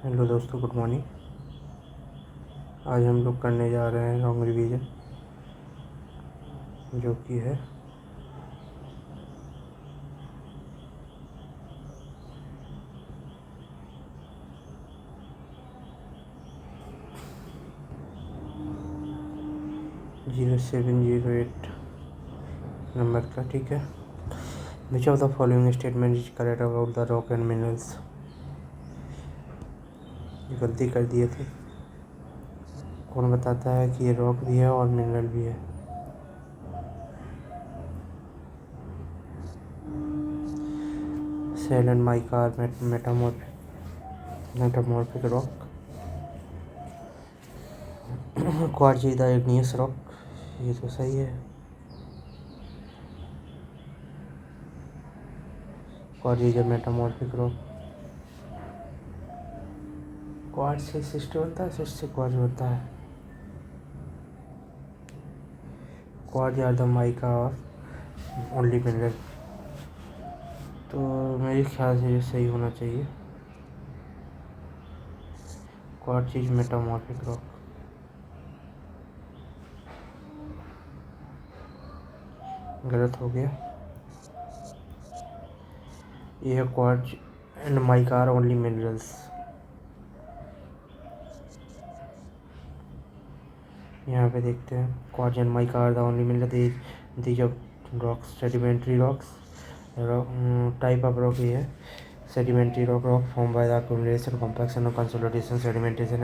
Hello दोस्तों, good morning. आज हम लोग करने जा रहे हैं लॉन्ग रिवीजन, जो कि है जीरो 708 नंबर का। ठीक है। विच of the following statement is correct about the rock and minerals. गलती कर दिए थे। कौन बताता है कि ये रॉक भी है और मिनरल भी है? Shale and mica are metamorphic rock. Quartz is the igneous rock. ये तो सही है। Quartz is a metamorphic rock. Quartz से सिस्ट बनता है, सिस्ट से क्वार्ट्ज बनता है। क्वार्ट्ज आर द माइका और ओनली मिनरल। तो मेरे ख्याल से ये सही होना चाहिए। Quartz is metamorphic rock. गलत हो गया। ये है quartz and mica are only minerals. यहाँ पे देखते हैं, quartz and mica are the only mineral. These of rocks sedimentary rocks. Type of rock ये है sedimentary rock form by the accumulation, compaction or consolidation, sedimentation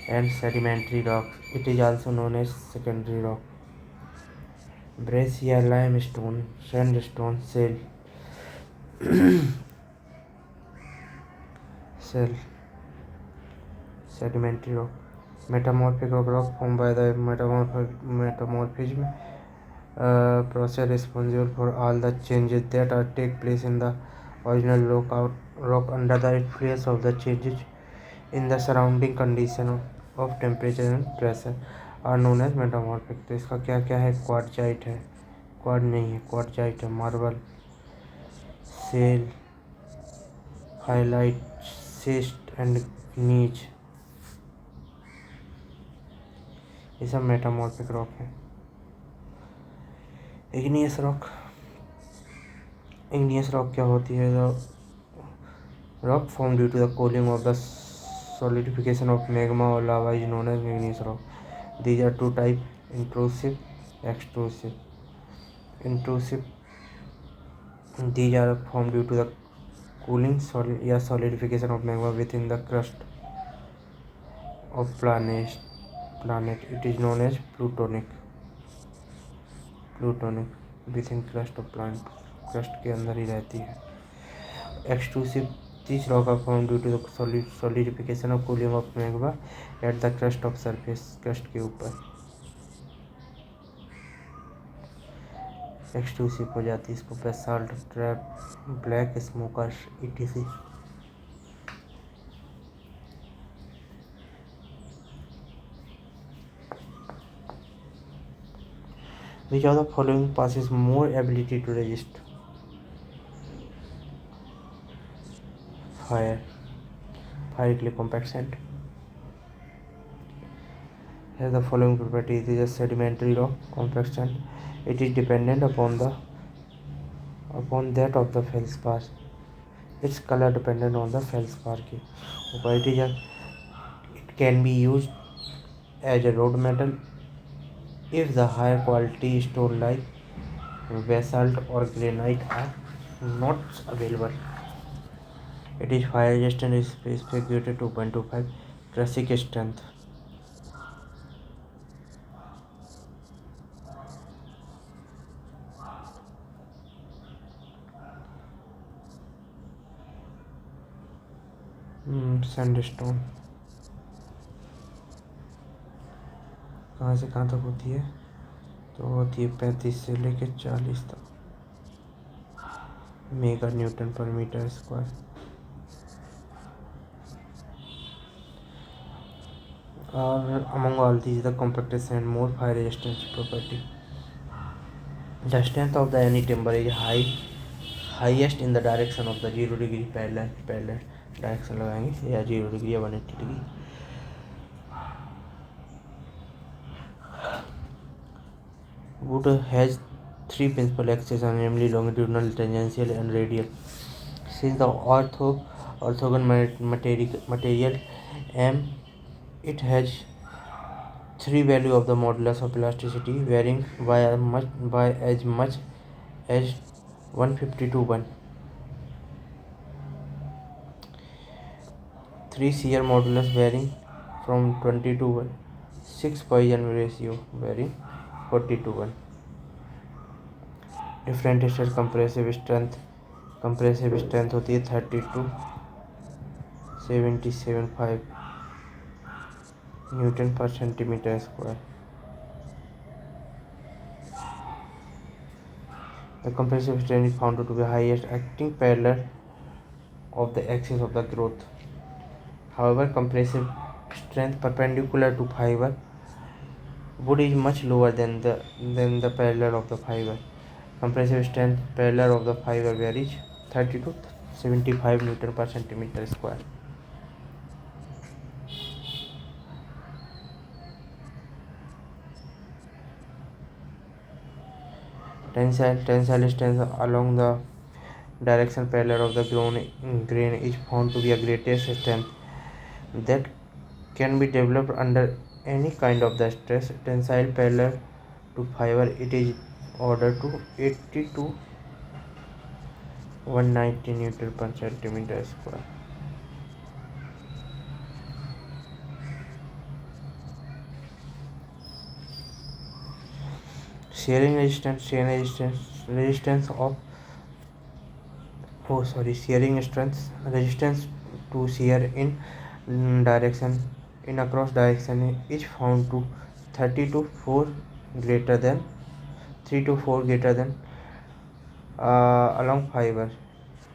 and sedimentary rock. It is also known as secondary rock. Breccia, limestone, sandstone, shell, sedimentary rock. Metamorphic rock formed by the metamorphism process responsible for all the changes that take place in the original rock under the influence of the changes in the surrounding condition of temperature and pressure are known as metamorphic। तो इसका क्या क्या है? Quartzite है, quart नहीं है, quartzite है। Marble, shale, highlight, schist and gneiss, ये सब मेटामॉर्फिक रॉक है। Igneous rock. इग्नियस रॉक क्या होती है? Rock form due to the cooling of the solidification of magma or lava is known as igneous rock. These are two types: intrusive, extrusive. Intrusive, these are formed due to the cooling या solidification of magma within the crust of planet. It is known as plutonic within crust of planet, crust के अंदर ही रहती है। Extrusive, these rock are formed due to the solidification of cooling of magma at the crust of surface, crust के ऊपर extrusive हो जाती है। इसको basalt, trap, black smoker, etc. Which of the following possesses more ability to resist fire? Fire के लिए compact sand has the following property. It is a sedimentary rock, compact sand. It is dependent upon that of the feldspar. Its color dependent on the feldspar की property. It can be used as a road metal if the higher quality stone like basalt or granite are not available. It is fire resistant, is specified 2.25 crushing strength. Sandstone कहाँ से कहाँ तक होती है? तो होती है 35 से लेकर 40 तक मेगा न्यूटन पर मीटर स्क्वायर। और among all these the compact sand more fire resistant property. The strength of the any timber is highest in the direction of the 0 degree parallel direction लगाएंगे या 0 डिग्री या 180 degree. Wood has three principal axes, namely longitudinal, tangential, and radial. Since the orthogonal material M, it has three value of the modulus of elasticity, varying by as much as 150 to 1. 3 shear modulus varying from 20 to 1. 6 Poisson ratio varying 40 to 1. Different stress compressive strength होती है 32.775 Newton पर centimetre square. The compressive strain is found to be highest acting parallel of the axis of the growth. However, compressive strength perpendicular to fiber wood is much lower than the parallel of the fiber. Compressive strength parallel of the fiber varies 30 to 75 Newton per centimeter square. Tensile strength along the direction parallel of the grain is found to be a greatest strength that can be developed under any kind of the stress. Tensile parallel to fiber, it is ordered to 80 to 190 Newton per centimeter square. Shearing resistance resistance to shear in across direction is found to 3 to 4 greater than along fiber,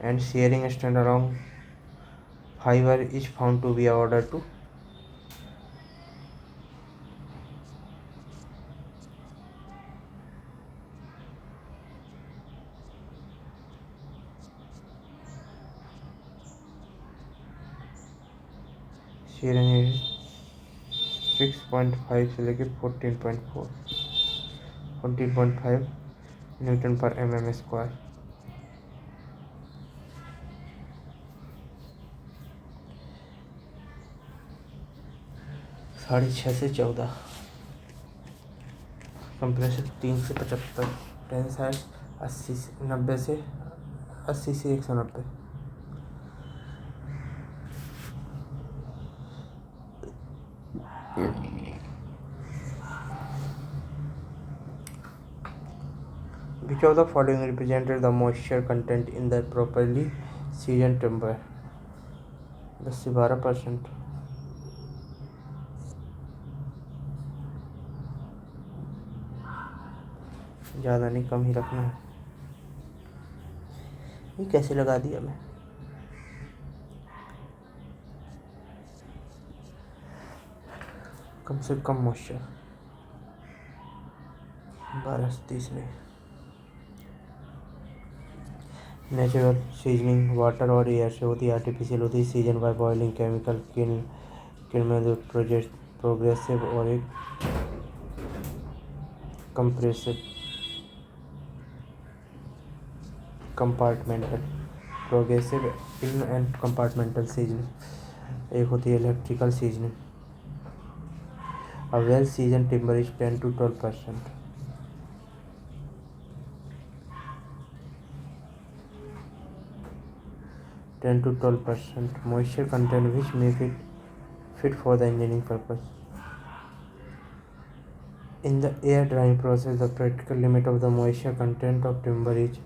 and shearing strength along fiber is found to be order to shearing 6.5 से लेके 14.5 Newton पर mm square. 6.5 से 14, compressor 3 से 75, tensile 80 से 190। Which of the following represented the moisture content in the properly seasoned timber? 10 से 12%। ज़्यादा नहीं, कम ही रखना है। ये कैसे लगा दिया मैं? कम से कम मॉइस्चर 12 से 30 नहीं। नेचुरल सीजनिंग वाटर और एयर से होती है, आर्टिफिशियल होती है सीजन बाय बॉइलिंग केमिकल किन में प्रोग्रेसिव और एक progressive in and compartmental seasoning. एक होती है electrical seasoning. A well seasoned timber is 10 to 12%. Moisture content which make it fit for the engineering purpose. In the air drying process, the practical limit of the moisture content of timber is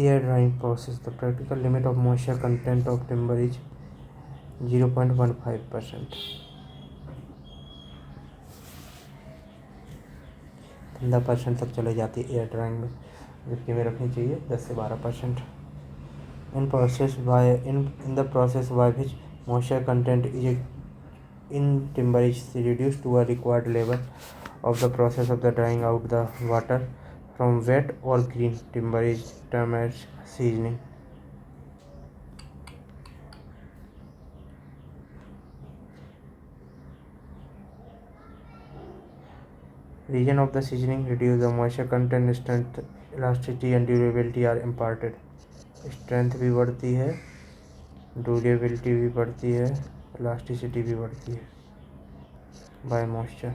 air drying process. The practical limit of moisture content of timber is 0.15%. 10% तक चले जाती है air drying में, जबकि में रखनी चाहिए 10 से 12%। In the process by which moisture content in timber is reduced to a required level of the process of the drying out the water from wet or green timber is termed as seasoning. Region of the seasoning reduce the moisture content, strength, elasticity and durability are imparted. Strength भी बढ़ती है, durability भी बढ़ती है, elasticity भी बढ़ती है by moisture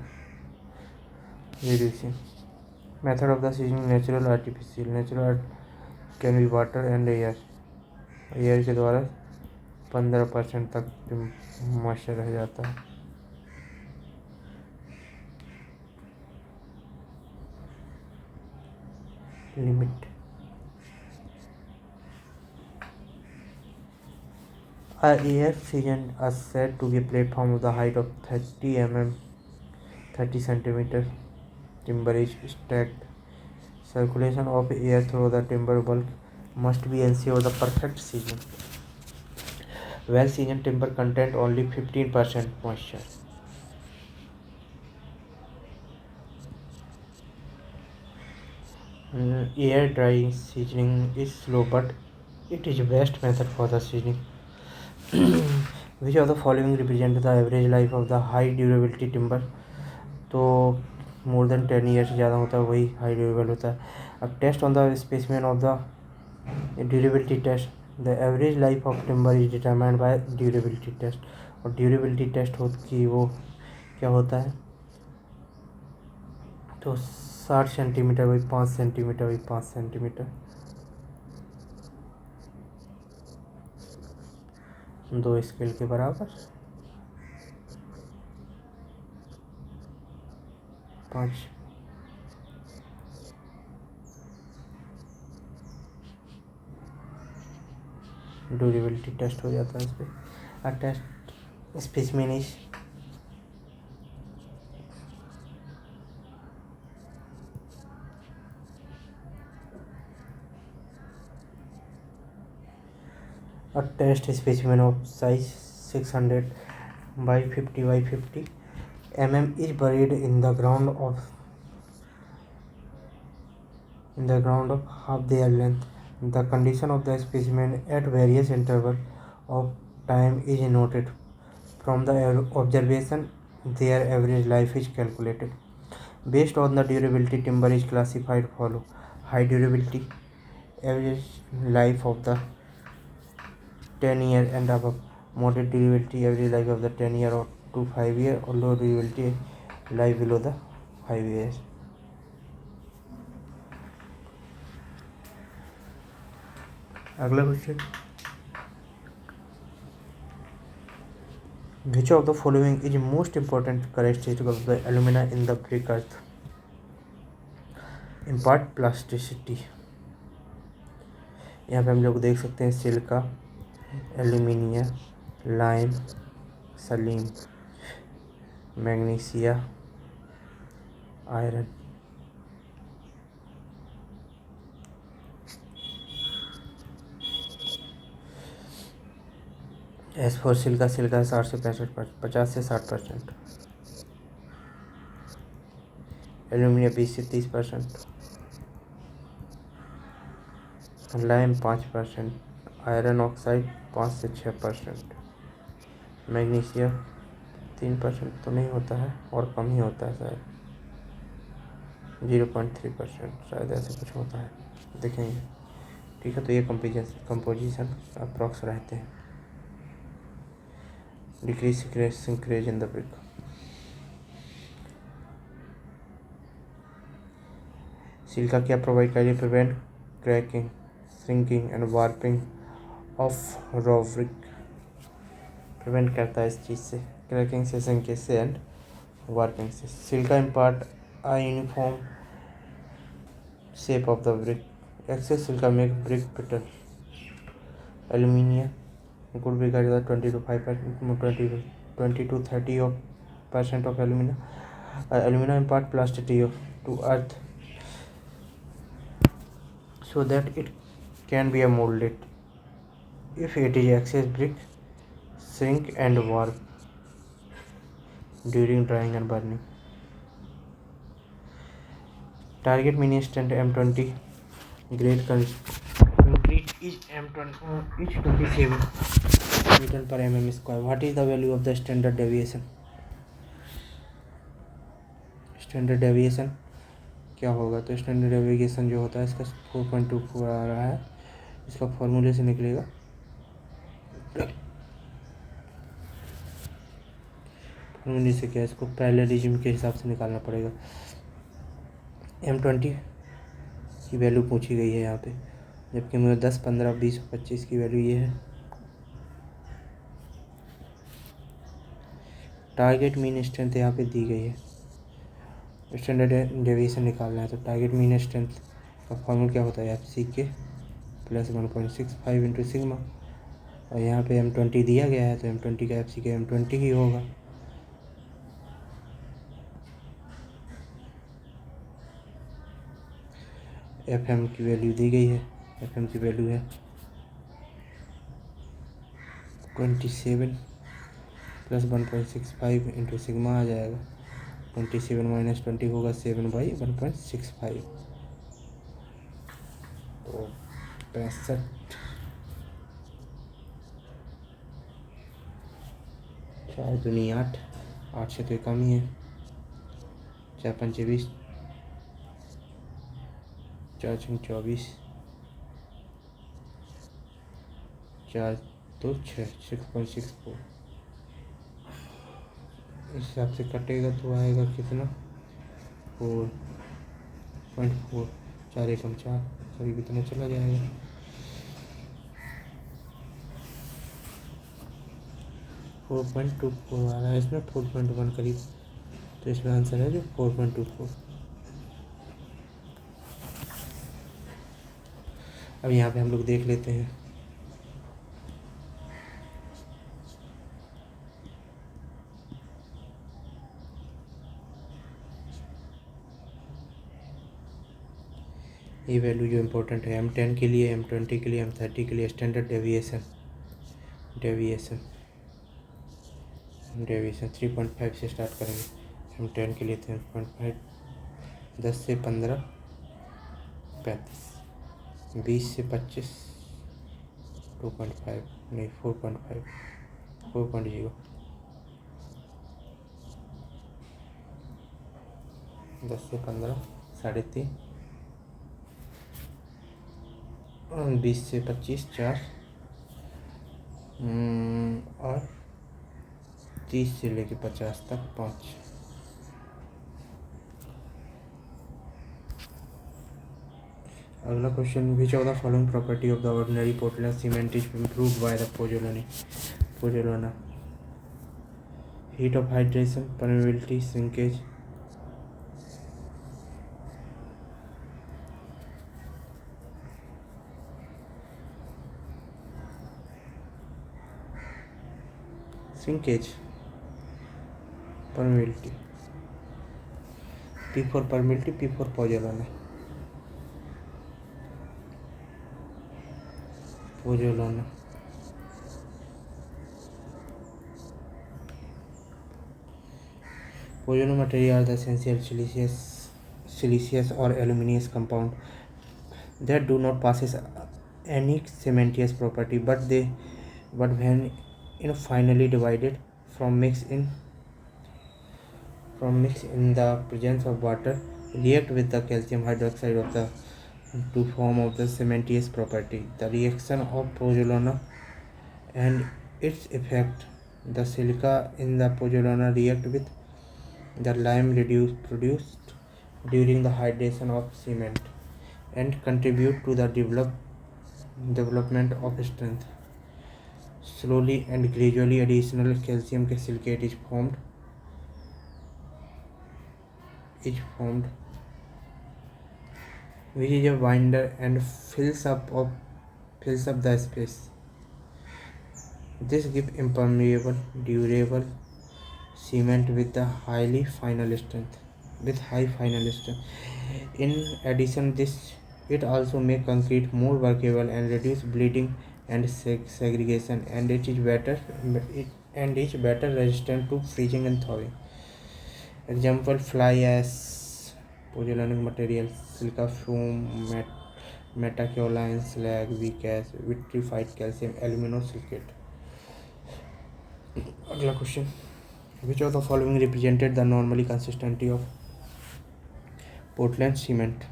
reducing. Method of the seasoning natural artificial. Natural can be water and air. Air के द्वारा 15% तक मॉइस्चर रह जाता है. Limit. A air seasoned is said to be a platform of the height of 30 mm, 30 centimeter. Timber is stacked. Circulation of air through the timber bulk must be ensure the perfect seasoning. Well seasoned timber contain only 15% moisture. Air drying seasoning is slow, but it is best method for the seasoning. Which of the following represent the average life of the high durability timber? तो more than 10 year से ज़्यादा होता है वही high durable होता है. अब test on the specimen of the durability test. The average life of timber is determined by durability test. और ड्यूरेबिलिटी टेस्ट की वो क्या होता है, तो 60 centimetre by 5 centimetre by 5 centimetre, 2 scale के बराबर 5. ड्यूरेबिलिटी टेस्ट हो जाता है इस पर. A test specimen is a test specimen of size 600 by 50 by 50 mm is buried in the ground of half their length. The condition of the specimen at various interval of time is noted. From the observation, their average life is calculated. Based on the durability, timber is classified follow: high durability, average life of the 10 year and above; moderate durability, average life of the 10 year or to 5 year; or low durability, life below the 5 years. अगला question. Which of the following is most important characteristic of the alumina in the brick earth? Impart plasticity. यहाँ पे हम लोग देख सकते हैं silica, aluminium, lime, सलीम, magnesia, iron. As for silica 60 से 65%, 50 से 60%. एल्यूमिनियम 20 से 30%. लाइम 5%. आयरन ऑक्साइड 5 से 6%. मैग्नीशिया 3% तो नहीं होता है और कम ही होता है शायद, 0.3% शायद ऐसे कुछ होता है, देखेंगे. ठीक है, तो ये कंपोजिशन अप्रॉक्स रहते हैं. Decrease shrinkage in the brick. Silica क्या प्रोवाइड करिए? Prevent cracking, shrinking and warping of raw brick. Prevent करता है इस चीज़ से, क्रैकिंग से, श्रिंकेज से एंड वार्पिंग से. Silica impart a uniform shape of the brick. Excess silica make brick brittle. Aluminium could be carried 20 to 5%, 20 to 30% of alumina. Alumina impart plasticity to earth so that it can be molded. If it is excess, brick shrink and warp. during drying and burning. Target mean strength M20 grade concrete is M20 is 27 Newton per mm square. What is the value of the standard deviation? Standard deviation क्या होगा? तो standard deviation जो होता है इसका 4.24 आ रहा है, इसका फॉर्मूले से निकलेगा फॉर्मूले से क्या, इसको पैरेललिज्म के हिसाब से निकालना पड़ेगा। M20 की वैल्यू पूछी गई है यहाँ पे, जबकि मुझे 10, 15, 20, 25 की वैल्यू ये है। टारगेट मीन स्ट्रेंथ यहाँ पे दी गई है, स्टैंडर्ड डेविएशन निकालना है। तो टारगेट मीन स्ट्रेंथ का फॉर्मूला क्या होता है? FCK प्लस 1.65 इंटू सिग्मा, और यहाँ पे M20 दिया गया है तो M20 का FCK M20 ही होगा। FM की वैल्यू दी गई है, FM की वैल्यू है 27 प्लस 1.65 इंटू सिग्मा आ जाएगा। 27 माइनस 20 होगा 7/1.65, तो 65, 4 दूनी 8, 8 से तो कम ही है, 4 पंचे 20, 4 छंग 24, 4 2 6, 6.64। इस हिसाब से कटेगा तो आएगा कितना? 4.4, 4 एकम 4, करीब इतना चला जाएगा। फोर 4.24 आ रहा है इसमें, 4.1 करीब, तो इसमें आंसर है जो 4.24। अब यहाँ पे हम लोग देख लेते हैं ये वैल्यू जो इम्पोर्टेंट है M10 के लिए, M20 के लिए, M30 के लिए स्टैंडर्ड डेविएशन 3.5 से स्टार्ट करेंगे। M10 के लिए 3.5, 10 से 15 35, 20 से 25 2.5 नहीं 4.5 4.0, 10 से 15 3.5, 20 से 25 4, और 30 से लेके 50 तक 5। अगला question, which of the following property of the ordinary Portland cement is improved by the pozzolana? Heat of hydration, permeability, shrinkage. Shrinkage, permeability, P for permeability, P for pozzolana। Pozzolana material are the essential siliceous or aluminous compound that do not possess any cementitious property, but when finally divided from mix in the presence of water, react with the calcium hydroxide of the to form of the cementitious property. The reaction of pozzolana and its effect, the silica in the pozzolana react with the lime produced during the hydration of cement and contribute to the development of strength. Slowly and gradually additional calcium silicate is formed, which is a binder and fills up the space. This gives impermeable, durable cement with high final strength. In addition, it also makes concrete more workable and reduce bleeding and segregation, and it is better resistant to freezing and thawing. Example: fly ash, pozzolanic material, silica foam, metakaolin slag, weak ash, vitrified calcium aluminosilicate. अगला question, which of the following represented the normally consistency of Portland cement?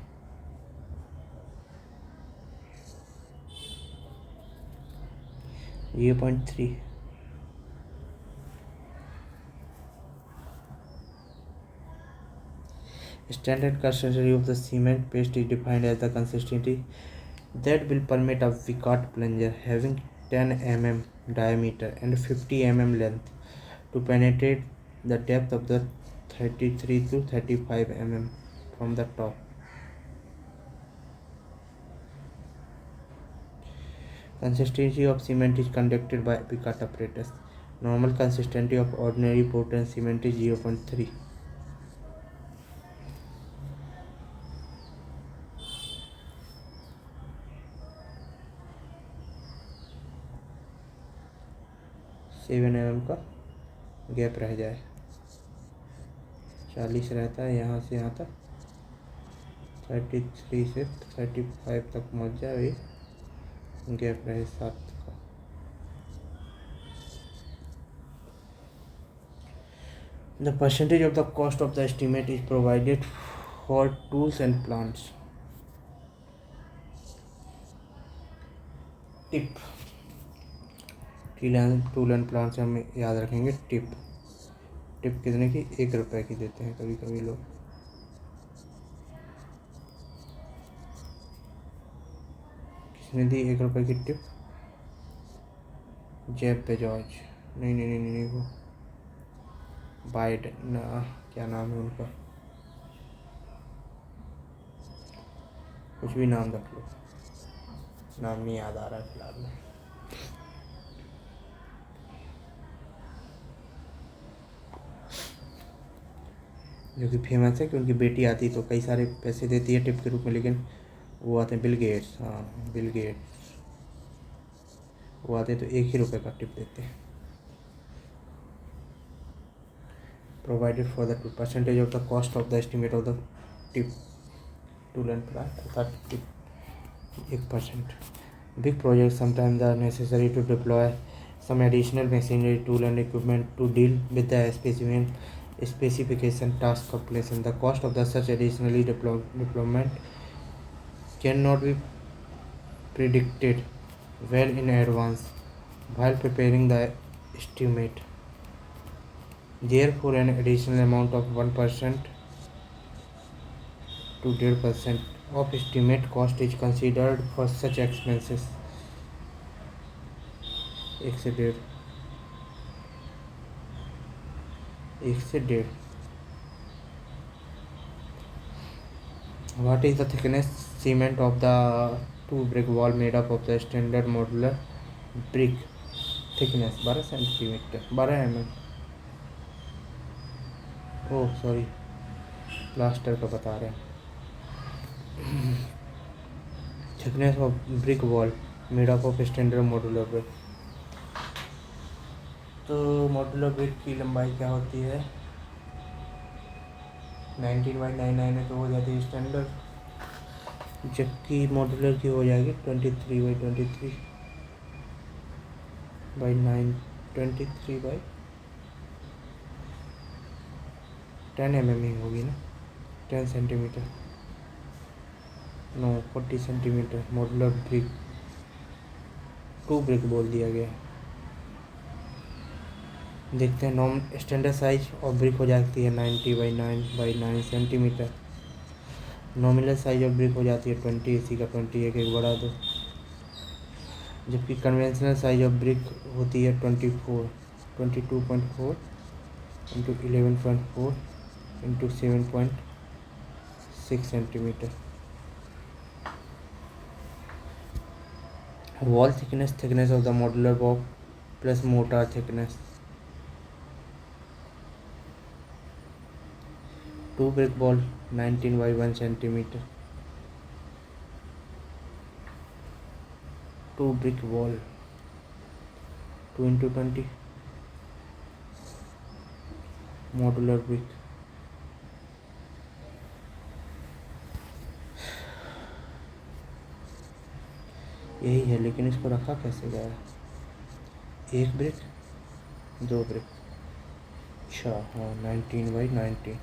ये 0.3. Standard consistency of the cement paste is defined as the consistency that will permit a Vickert plunger having 10 mm diameter and 50 mm length to penetrate the depth of the 33 to 35 mm from the top. Consistency of cement is conducted by Vickert apparatus. Normal consistency of ordinary Portland cement is 0.3. Seven mm का gap रह जाए, 40 रहता है यहाँ से यहाँ तक, 33 से 35 तक पहुँच जाए, गैप रहे 7 का. The percentage of the cost of the estimate is provided for tools and plants. Tip, tool and plant से हम याद रखेंगे टिप. टिप कितने की? 1 रुपये की देते हैं कभी कभी लोग. किसने दी 1 रुपये की टिप? Jeff Bezos. नहीं नहीं नहीं नहीं, वो बाइडेन, क्या नाम है उनका, कुछ भी नाम रख लो, नाम नहीं याद आ रहा है फिलहाल में. जो कि फेमस है कि उनकी बेटी आती तो कई सारे पैसे देती है टिप के रूप में, लेकिन वो आते हैं बिल गेट्स. हाँ, बिल गेट्स वो आते तो 1 ही रुपये का टिप देते हैं. Provided for the percentage of the cost of the estimate of the tip tool and plant, अर्थात tip 1%. Big project sometimes are necessary to deploy some additional machinery, tool and equipment to deal with the specification task completion. The cost of the such additionally deployment cannot be predicted well in advance while preparing the estimate. Therefore, an additional amount of 1% to 1.5% of estimate cost is considered for such expenses. 1 से 1.5, 1 से 1.5. What is the thickness cement of the 2 brick wall made up of the standard modular brick? Thickness 12 centimetre, 12 mm. Oh sorry, plaster का बता रहे हैं. Thickness of brick wall made up of standard modular brick. तो modular brick की लंबाई क्या होती है? 19/99 है तो हो जाती है स्टैंडर्ड, जबकि मॉड्यूलर की हो जाएगी 23/23 बाई 9, 23/10 mm ही होगी ना, 10 centimetre, no 40 centimetre. Modular brick 2 brick बोल दिया गया. देखते हैं. Norm standard size of brick हो जाती है 90/9 centimetre. Nominal size of brick हो जाती है 20, इसी का 20 एक बढ़ा दो. जबकि कन्वेंशनल साइज ऑफ ब्रिक होती है 22.4 into 11.4 into 7.6 centimetre. Wall thickness, thickness of the modular box plus motor thickness. 2 brick wall 19/1 centimeter. 2 brick wall 2 into 20 modular brick यही है, लेकिन इसको रखा कैसे गया है? 1 ब्रिक 2 ब्रिक, अच्छा हाँ 19/19,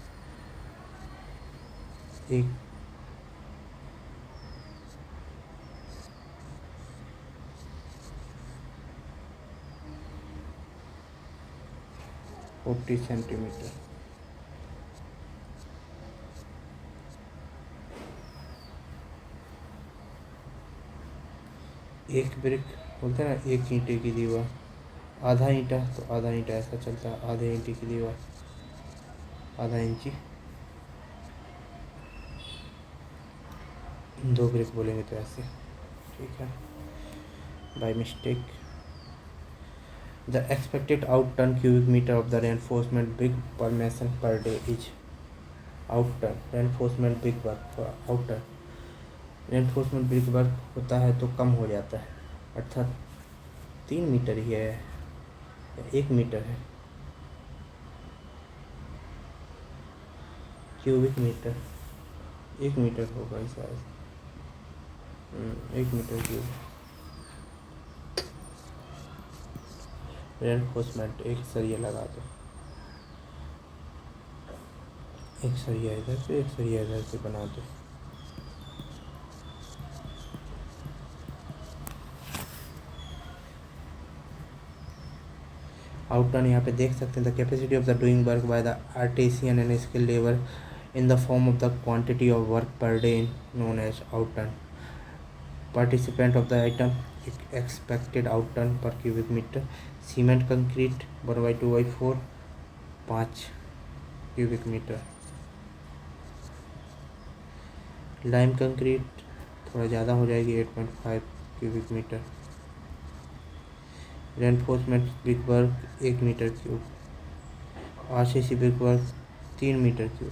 एक 40 सेंटीमीटर। एक ब्रिक बोलते हैं ना, एक ईंटे की दीवार, आधा ईंटा तो आधा ईंटा ऐसा चलता है, आधे ईंटे की दीवार आधा इंची, 2 ब्रिक बोलेंगे तो ऐसे, ठीक है, by mistake. The expected outturn cubic metre of the reinforcement brick per mason per day is, outturn reinforcement brickwork, outturn reinforcement brickwork होता है तो कम हो जाता है, अर्थात 3 मीटर ही है या 1 मीटर है, क्यूबिक मीटर 1 मीटर होगा शायद, 1 मीटर क्यूब। रेनफोर्समेंट, एक सरिया लगा दो, एक सरिया इधर से एक सरिया इधर से बना दो। आउटटर्न यहाँ पे देख सकते हैं, the capacity of the doing work by the artisan and skill labour in the form of the quantity of work per day known as outturn. Participant of the item, expected outturn per cubic metre. Cement concrete 1/2/4 5 cubic metre. Lime concrete थोड़ा ज़्यादा हो जाएगी, 8.5 cubic metre. Reinforcement brickwork 1 metre cube. RCC brickwork 3 metre cube,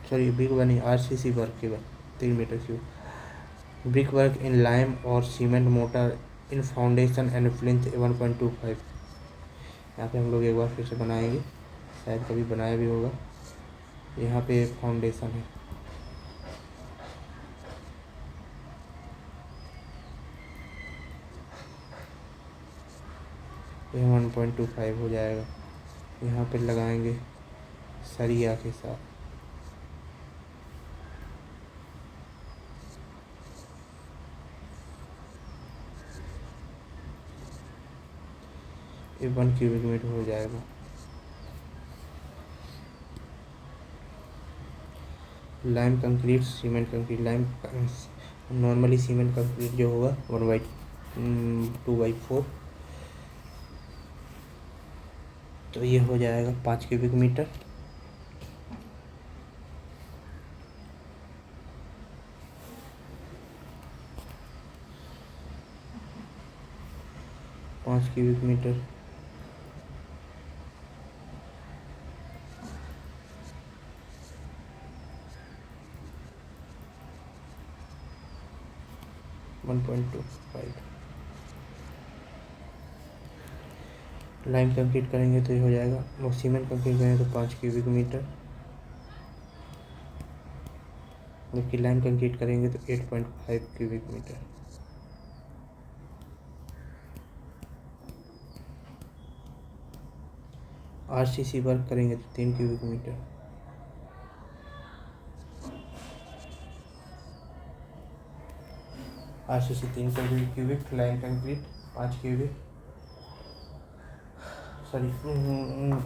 sorry brickwork नहीं, RCC work केवल 3 metre cube. Brickwork in lime और cement mortar in foundation and plinth 1.25। यहाँ पे हम लोग एक बार फिर से बनाएंगे, शायद कभी बनाया भी होगा। यहाँ पे फाउंडेशन है, ये 1.25 हो जाएगा। यहाँ पे लगाएंगे सरिया के साथ, ये 1 क्यूबिक मीटर हो जाएगा। Lime concrete, cement concrete, lime normally cement concrete जो होगा 1/2/4, तो ये हो जाएगा 5 क्यूबिक मीटर। पाँच cubic metre, one 1.25। Lime concrete करेंगे तो ये हो जाएगा, और सीमेंट कंक्रीट करेंगे तो 5 क्यूबिक मीटर, जबकि लाइम कंक्रीट करेंगे तो 8.5 क्यूबिक मीटर। आरसीसी वर्क करेंगे तो 3 cubic metre. RCC 3 cubic, lime concrete 5 cubic, sorry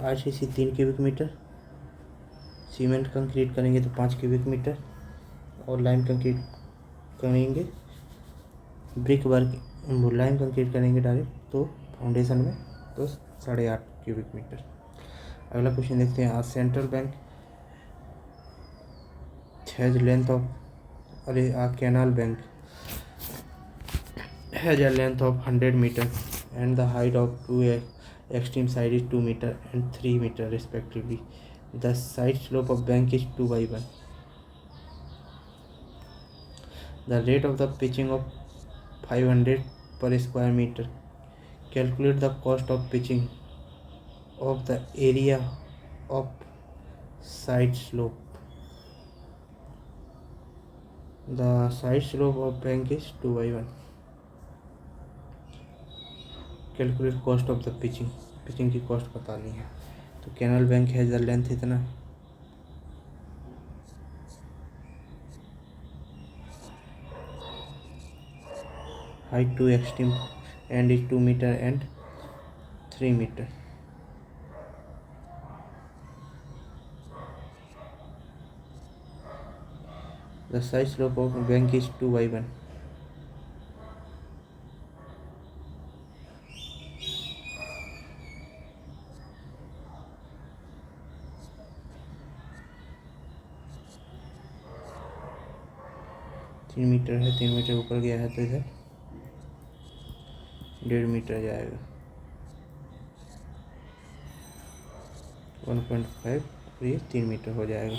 RCC 3 cubic metre, cement concrete करेंगे तो 5 क्यूबिक मीटर, और लाइम कंक्रीट करेंगे ब्रिक वर्क, लाइम कंक्रीट करेंगे डायरेक्ट तो फाउंडेशन में तो 8.5 क्यूबिक मीटर। अगला क्वेश्चन देखते हैं। आज central bank has length of, अरे canal bank has a length of 100 meter and the height of two extreme side is 2 meter and 3 meter respectively. The side slope of bank is 2/1. The rate of the pitching of 500 per square meter. Calculate the cost of pitching of the area of side slope. The side slope of bank is 2/1. Calculate cost of the pitching, pitching की cost बतानी है। तो canal bank है the length इतना, height to extreme end is 2 metre and 3 metre. The side slope of bank is 2/1। तीन metre है, 3 metre ऊपर गया है तो इधर 1.5 मीटर जाएगा। 1.5 ये 3 मीटर हो जाएगा।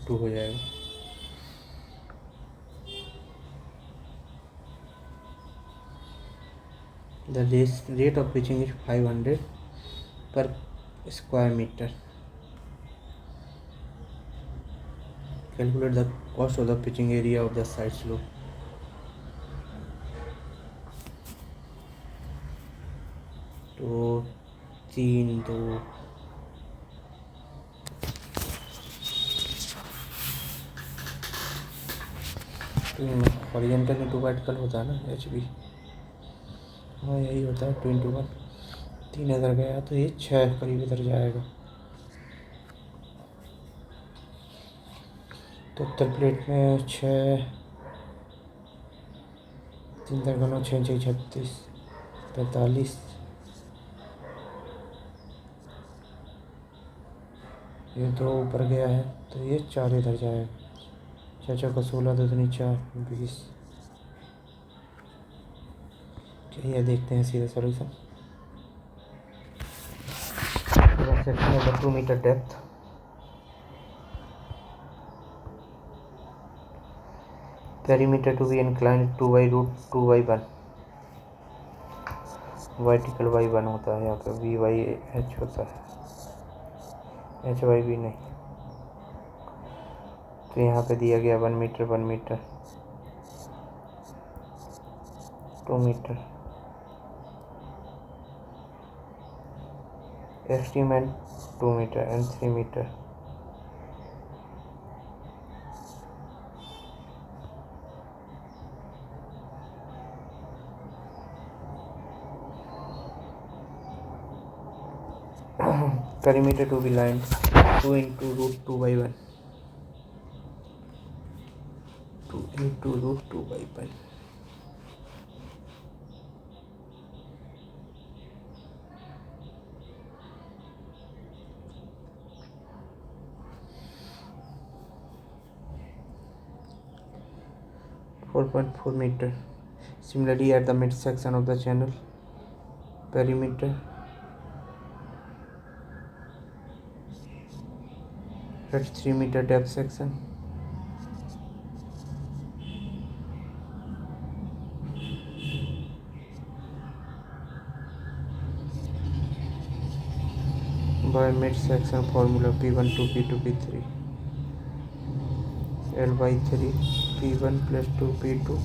2 हो जाएगा। The rate of pitching is 500 per square meter. Calculate the cost of the pitching area of the side slope. तो 3 2 हॉरिजॉन्टल इंटू वर्टिकल होता है ना, HB। हाँ यही होता है 2 × 1। 3 इधर गया तो ये 6 करीब इधर जाएगा। तो उत्तर प्लेट में 6 3 × 6 6 36 45। ये 2 ऊपर गया है तो ये 4 इधर जाएगा। 6 6 का 16 2 दूनी 4 20। चलिए देखते हैं सीधा solution. Section of 2 metre depth, perimeter to be inclined 2/√2/1, vertical y1 होता है, यहाँ पे v/h होता है, h/v नहीं। तो यहाँ पे दिया गया 1 metre 1 metre 2 metre, extreme end 2 metre and 3 metre. Perimeter to be line 2 × √2/1, 2 × √2/1। (4.4 meter). Similarly, at the mid section of the channel, perimeter at 3 meter depth section, by mid section formula P1 to P2 P3 L/3 P1 plus 2 P2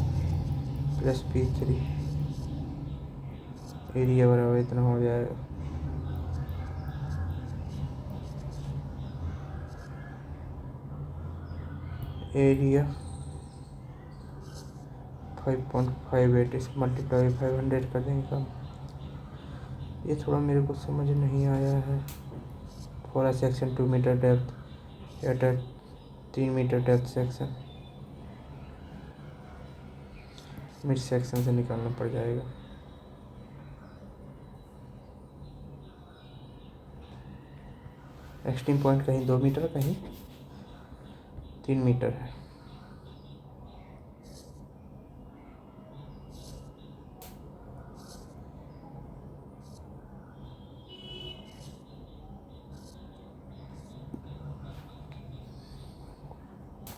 plus P3, area बराबर इतना हो जाएगा। Area 5.58 इस multiply 500 कर देंगे कम। ये थोड़ा मेरे को समझ नहीं आया है। For a section 2 metre depth at 3 metre depth section, mid section से निकालना पड़ जाएगा। एक्सट्रीम पॉइंट कहीं 2 मीटर कहीं 3 मीटर है।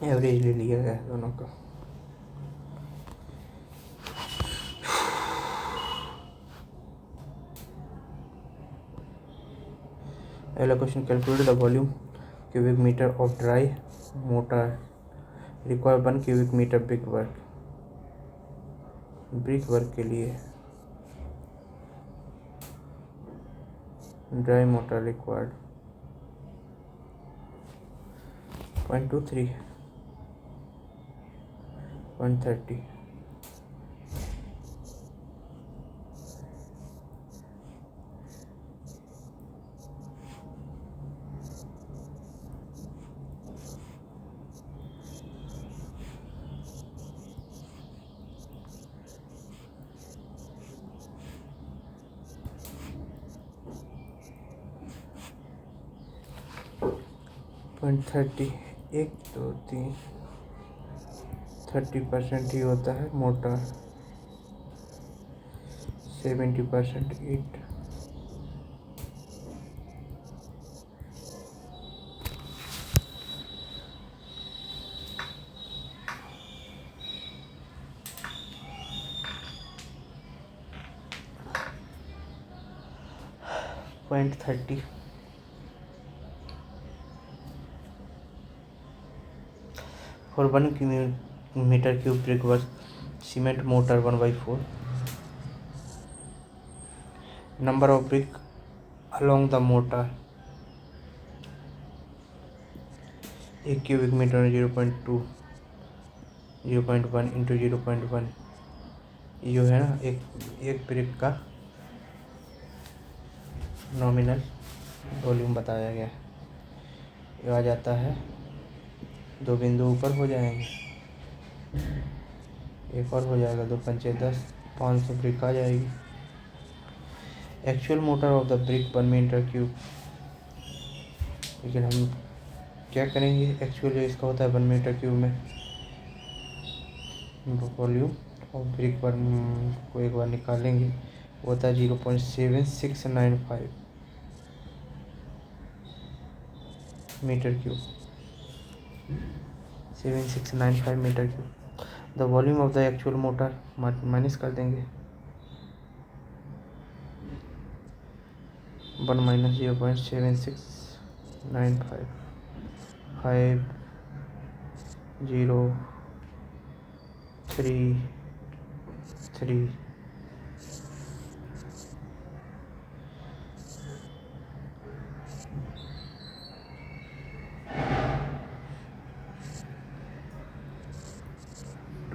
एवरेज ले लिया गया है दोनों का। अगला question, calculate the volume cubic metre of dry mortar required 1 cubic metre brick work के लिए ड्राई मोटर रिक्वायर्ड 0.23 0.30 0.30 1 2 3 30% ही होता है motor 70% eat 0.30 for 1 meter cube brick work cement motor 1/4 number of brick along the motor 1 cubic meter 0.2 0.1 into 0.1 जो है ना एक brick का nominal volume बताया गया है। ये आ जाता है 2 बिंदु ऊपर हो जाएंगे, एक और हो जाएगा 2 पंचे 10 500 ब्रिक आ जाएगी। Actual mortar of the brick 1 metre cube, लेकिन हम क्या करेंगे, एक्चुअल इसका होता है 1 मीटर क्यूब में वॉल्यूम और ब्रिक पर को एक बार निकालेंगे, वो होता है 0.7695 metre cube 7695 metre cube. The volume of the actual mortar minus कर देंगे 1 माइनस 0.7695 5033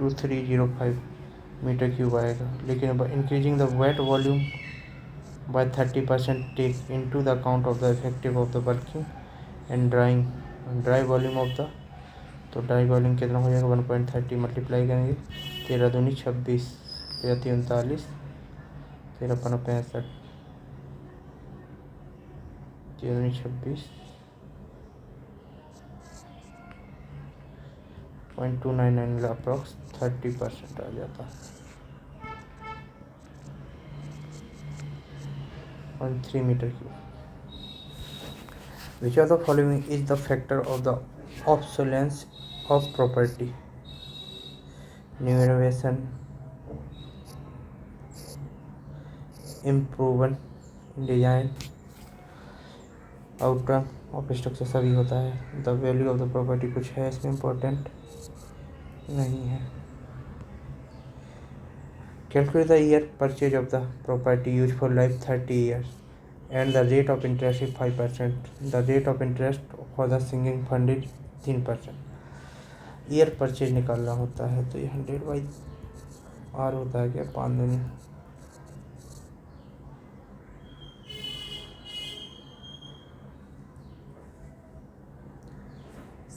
2305 मीटर क्यूब आएगा। लेकिन अब increasing the wet volume by 30% take into the account of the effective of the working and dry volume of the, तो dry volume कितना हो जाएगा 1.30 multiply करेंगे 13 दूनी 26 13 तीन 39 13 पना 65 13 दूनी 26 0.299 अप्रॉक्स 30% आ जाता है 0.3 metre cube. Which of the following is the factor of the obsolescence of property? New innovation, improvement in design, outcome of structure, सभी होता है। The value of the property कुछ है इसमें important नहीं है। Calculate the year purchase of the property used for life 30 years and the rate of interest is 5%. The rate of interest for the sinking fund is 3%. Year purchase निकालना होता है तो ये 100/r होता है क्या 5 दूनी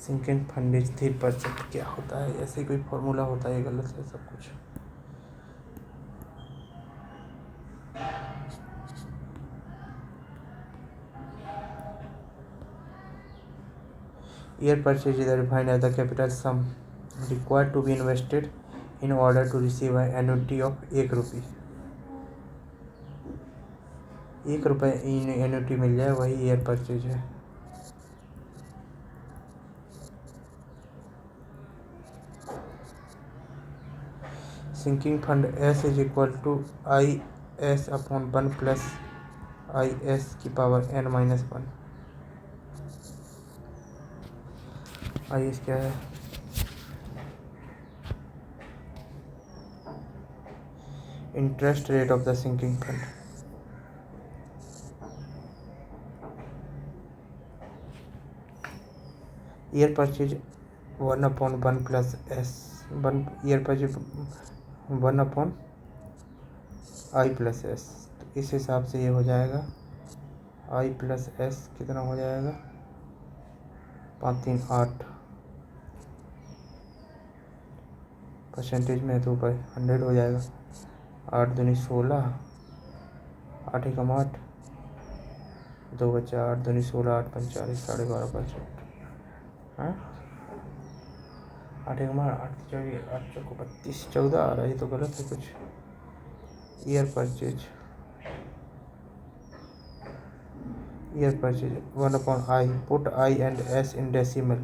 सिंकिंग फंड इज 3% क्या होता है, ऐसे कोई फॉर्मूला होता है, गलत है सब कुछ। Year purchase is defined as the capital sum required to be invested in order to receive an annuity of 1 रुपये। 1 रुपये एन्युटी मिल जाए वही ईयर परचेज है। Sinking fund S is equal to IS/1 plus IS की power n-1। I S क्या है? Interest rate of the sinking fund. Year purchase 1/1 plus S, one year purchase 1/I plus S. तो इस हिसाब से ये हो जाएगा आई प्लस एस कितना हो जाएगा? 5 3 8 परसेंटेज में तो ऊपर 100 हो जाएगा। 8 दूनी 16, 8 एकम 8, 2 बचा 8 दूनी 16, 8 पंच 40, 12.5%। हाँ 8 एकम 8 चौबीस 8 चौको 32, 14 आ रहा है, ये तो गलत है कुछ। Year purchase 1/I, put I and S in decimal।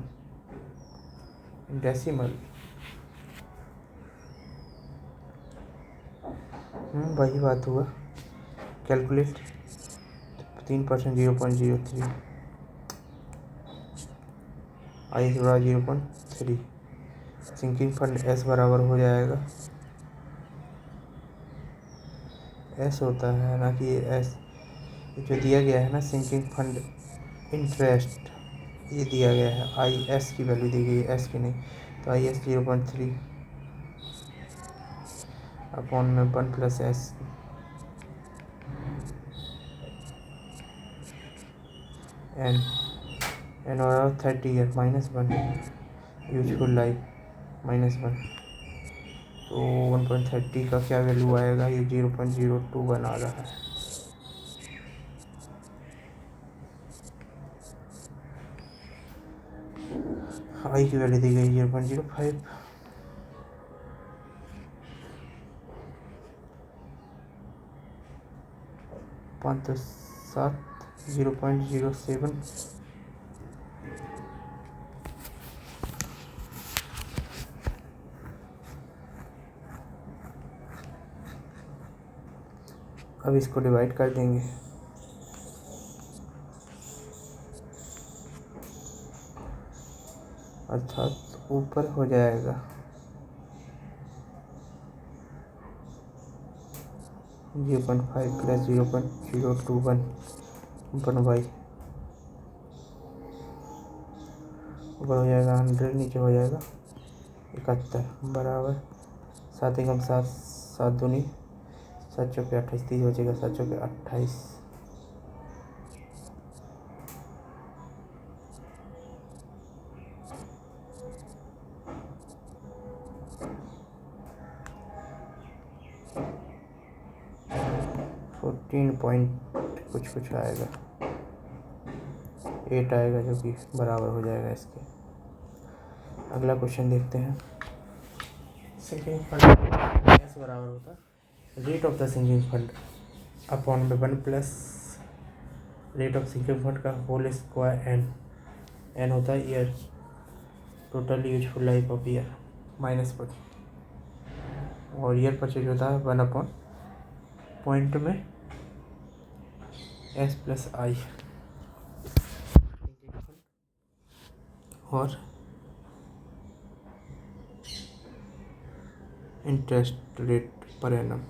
वही बात हुआ। कैलकुलेट 3% 0.03, आई से बड़ा 0.3। सिंकिंग फंड एस बराबर हो जाएगा, एस होता है ना कि एस जो दिया गया है ना, सिंकिंग फंड इंटरेस्ट ये दिया गया है, आई एस की वैल्यू दी गई है, एस की नहीं। तो आई एस 0.3 अपॉन में 1 प्लस एस, एन और 30 ईयर -1, यूजफुल लाइफ -1। तो 1.30 का क्या वैल्यू आएगा? ये 0.021 आ रहा है। आई की वैल्यू दी गई 0.05। 5 तो 7, 0.07। अब इसको डिवाइड कर देंगे। अर्थात ऊपर हो जाएगा 0.5 प्लस 0.021 1/, ऊपर हो जाएगा 100, नीचे हो जाएगा 71 बराबर 7 एकम 7, 7 दूनी 7 चौके 28, 30 बचेगा 7 चौके 28। कुछ आएगा 8 आएगा, जो कि बराबर हो जाएगा इसके। अगला क्वेश्चन देखते हैं। सिंकिंग फंड एस बराबर होता rate of the sinking fund upon में 1 plus rate of sinking fund का होल स्क्वायर एन होता है year, total useful life of year -1, और ईयर परचेज होता है 1/, पॉइंट में एस प्लस आई, और interest rate per annum.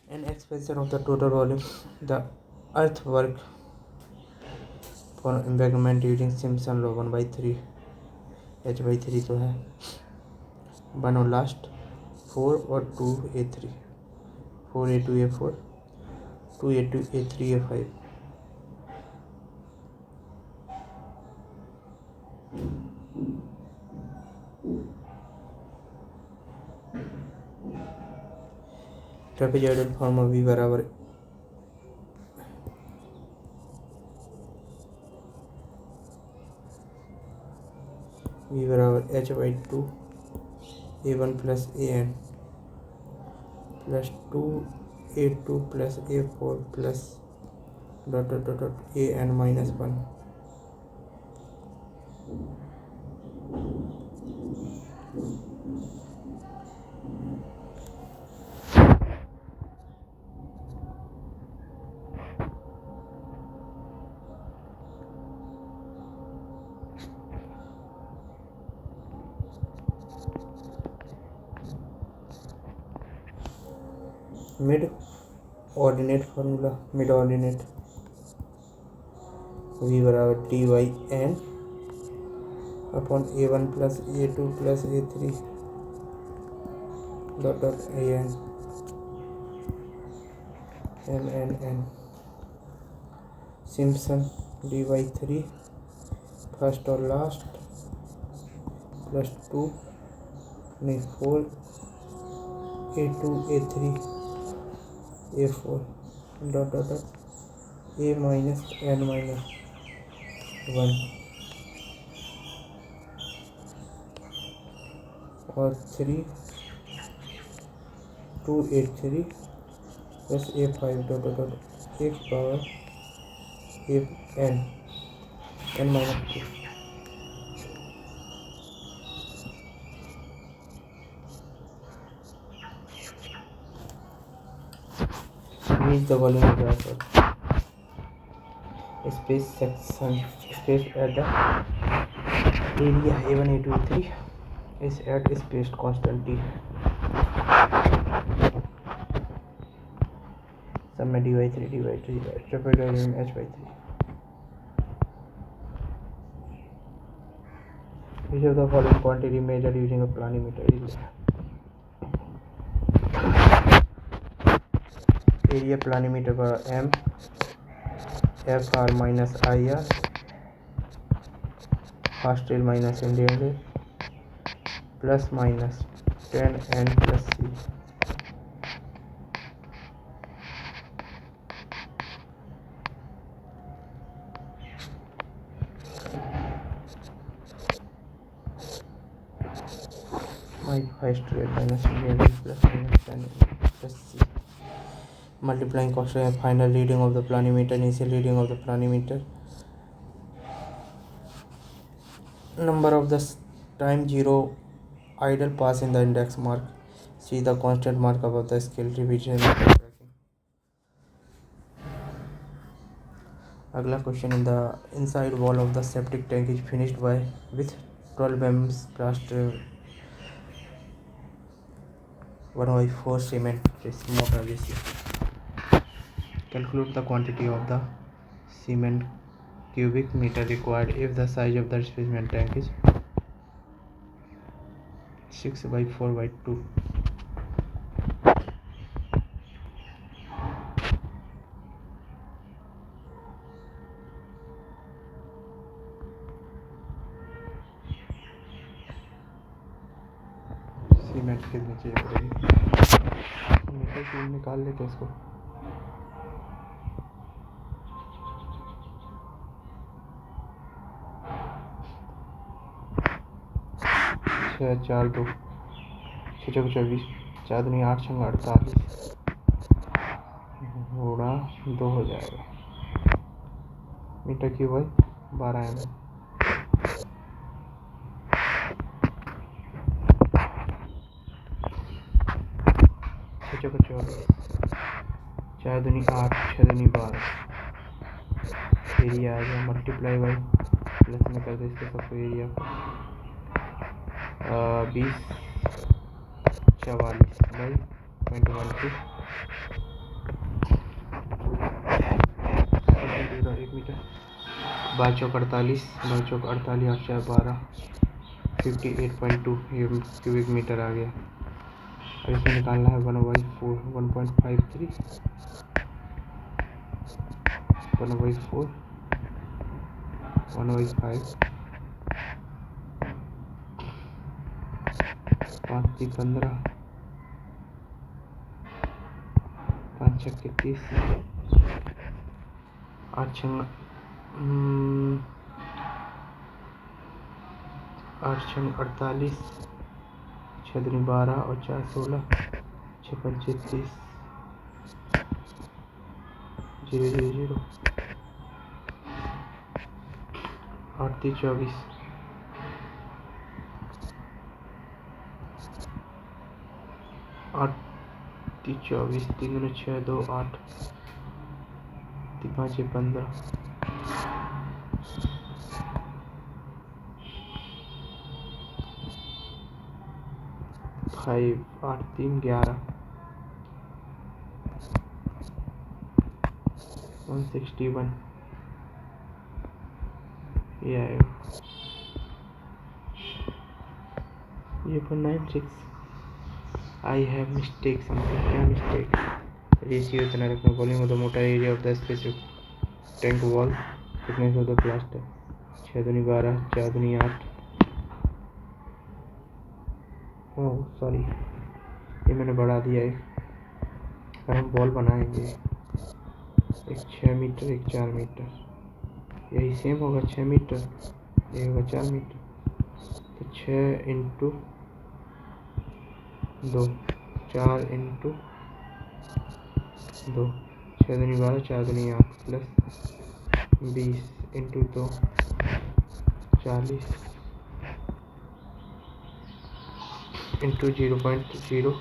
An expansion of the total volume, the earthwork for embankment using Simpson law 1/3 h/3 तो है 1 और लास्ट 4 और 2a3, 4a2a4, 2a2a3a5। Trapezoidal form V बराबर h/2 a1 plus an plus 2a2 plus a4 plus dot dot dot dot an -1। Mid ordinate formula, mid ordinate v बराबर D Y N upon A1 plus A2 plus A3 dot dot AN n Simpson D Y 3 first और last plus 2 नहीं 4 A2 A3 A4 dot dot dot A minus n minus 1 और 3 2 A3 plus A5 dot dot dot एक power n minus 2 means the volume of the space section space at the area A1 A2 A3 is at spaced constant t sum में dy3 triple h by 3 which of the following quantity measured using a planimeter is area planimeter का m fr minus ir fast rail minus Indian rail plus minus 10n plus c my fast rail minus Indian rail plus minus 10n plus c multiplying constant final reading of the planimeter initial reading of the planimeter number of the time zero idle pass in the index mark see the constant mark above the scale revision अगला question in the inside wall of the septic tank is finished by with 12 mm plaster 1/4 cement mortar ratio. Calculate the quantity of the cement cubic meter required if the size of the specimen tank is 6/4/2. Cement कितनी चाहिए पड़ेगी metre cube निकाल लेते इसको 6 4 2 6 चौके 24 4 दूनी 8 6 48 गुणा 2 हो जाएगा मीटर क्यूब है 12 mm 6 चौके 24 4 दूनी 8 6 दूनी 12 एरिया आ गया मल्टीप्लाई बाई प्लस में कर दे इसके सबको एरिया 20 44 बाई 21 1 मीटर 12 चौक 48 12 चौक 48 8 4 12 58.2 ये क्यूबिक मीटर आ गया अब इसमें निकालना है 1/4 1.53 1/4 1/5 5 3 15 5 6 30 8 6 8 6 48 6 दूनी 12 और 4 16 6 5 30 0 0 0 8 3 24 8 3 24 3 दूनी 6 2 8 3 5 15 5 8 3 11 161 ये आएगा। ये 496 आई हैव मिस्टेक समथिंग। क्या मिस्टेक? रेशियो इतना रखना। Volume of the motor area of the specific tank wall, thickness of the plaster 6 दूनी 12 4 दूनी 8। ओह सॉरी, ये मैंने बढ़ा दिया है। और हम बॉल बनाएंगे, एक 6 मीटर एक 4 मीटर, यही सेम होगा 6 मीटर, ये होगा 4 मीटर। तो 6 इंटू 2 4 इंटू 2 6 दूनी 12 4 दूनी 8 plus 20 into 2 40 into 0.012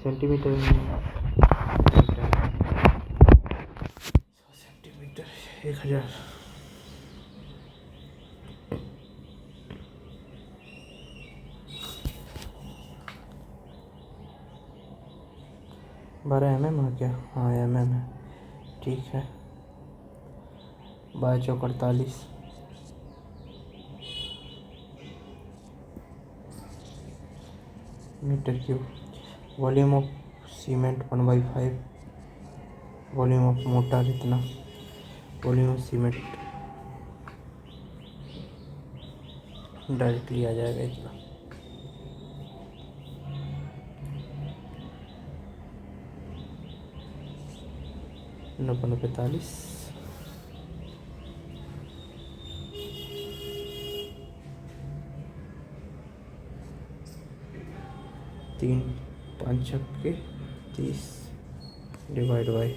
centimetre centimetre 1000। बारह mm है क्या? हाँ mm है, ठीक है। 12 चौक 48 metre cube. Volume of cement 1/5, volume of mortar इतना, वॉल्यूम ऑफ सीमेंट डायरेक्टली आ जाएगा इतना। 9×45 3 5 छक्के 30 डिवाइड बाई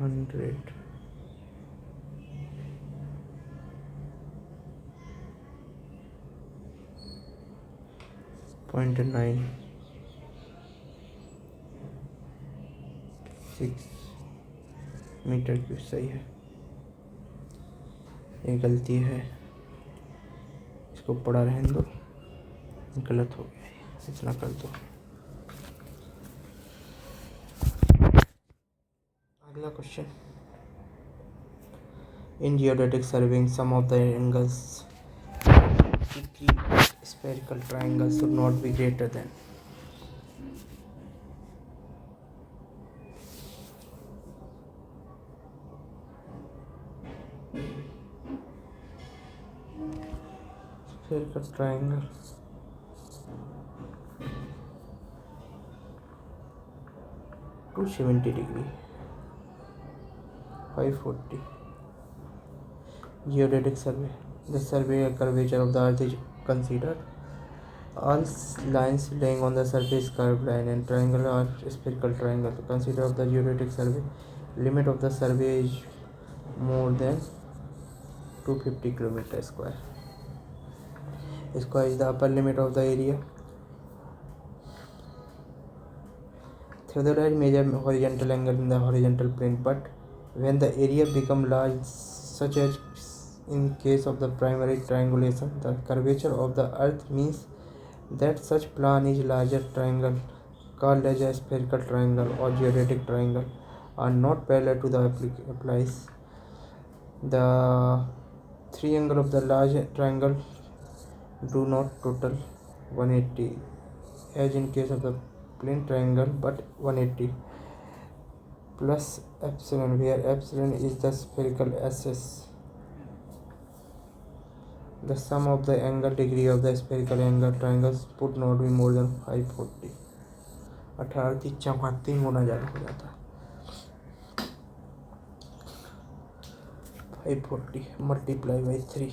100। .96 मीटर क्यूब सही है। ये गलती है, इसको पड़ा रहने दो, गलत हो गया, इतना कर दो। अगला question, in geodetic surveying sum of the angles spherical triangle should not be greater than spherical triangle 270 degree 540। geodetic survey, the survey curvature of the earth is considered all lines laying on the surface curved line and triangle or spherical triangle. To consider of the geodetic survey, limit of the survey is more than 250 km square. Square is the upper limit of the area. Theodolite measure horizontal angle in the horizontal plane, but when the area become large, such as in case of the primary triangulation, the curvature of the earth means that such plan is larger triangle called as a spherical triangle or geodetic triangle are not parallel to the applies. The three angle of the large triangle do not total 180 as in case of the plane triangle, but 180 plus epsilon, where epsilon is the spherical axis. The sum of the angle degree of the spherical angle triangles would not be more than 540। 18 3 3 गुना ज़्यादा हो जाता है। 540 multiply by 3।